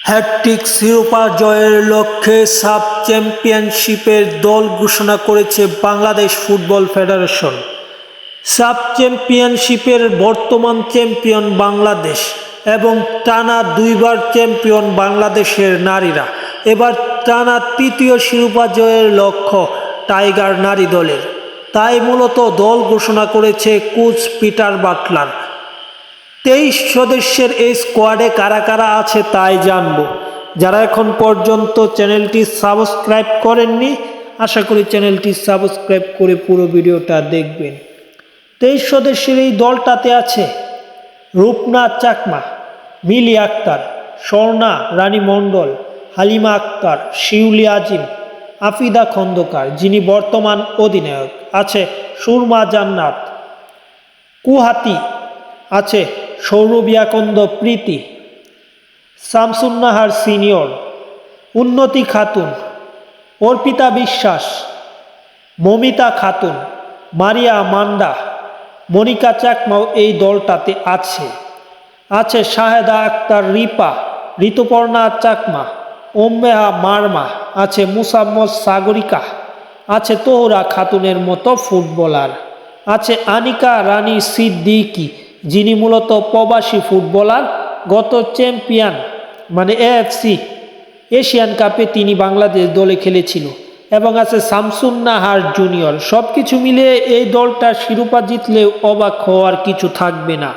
Hat trick শিরোপা জয়ের লক্ষ্যে সাব চ্যাম্পিয়নশিপের দল ঘোষণা করেছে বাংলাদেশ ফুটবল ফেডারেশন। সাব চ্যাম্পিয়নশিপের বর্তমান চ্যাম্পিয়ন বাংলাদেশ এবং টানা দুইবার চ্যাম্পিয়ন বাংলাদেশের নারীরা এবার টানা তৃতীয় শিরোপা জয়ের লক্ষ্য টাইগার নারী দলের। তাই মূলত দল ঘোষণা করেছে কোচ পিটার বাটলার। 23 সদস্যের এই স্কোয়াডে কারা কারা আছে তাই জানবো। যারা এখন পর্যন্ত চ্যানেলটি সাবস্ক্রাইব করেননি, আশা করি চ্যানেলটি সাবস্ক্রাইব করে পুরো ভিডিওটা দেখবেন। 23 সদস্যের এই দলটাতে আছে রূপনা চাকমা, মিলি আক্তার, স্বর্ণা রানী মণ্ডল, হালিমা আক্তার, শিউলি আজিম, আফিদা খন্দকার যিনি বর্তমান অধিনায়ক, আছে সুরমা জান্নাত, কুহাতি, আছে সৌরভিয়াকন্দ প্রীতি, শামসুন্নাহার সিনিয়র, উন্নতি খাতুন, অর্পিতা বিশ্বাস, মমিতা খাতুন, মারিয়া মান্ডা, মনিকা চাকমাও এই দলটাতে আছে শাহেদা আক্তার রিপা, ঋতুপর্ণা চাকমা, ওম্মেহা মারমা, আছে মুসাম্মদ সাগরিকা, আছে তোহরা খাতুনের মতো ফুটবলার, আছে আনিকা রানী সিদ্দিকি যিনি মূলত প্রবাসী ফুটবলার। গত চ্যাম্পিয়ন এএফসি এশিয়ান কাপে তিনি বাংলাদেশ দলে খেলেছিল, এবং আছে শামসুন্নাহার জুনিয়র। সব কিছু মিলিয়ে এই দলটা শিরোপা জিতলেও অবাক হওয়ার কিছু থাকবে না।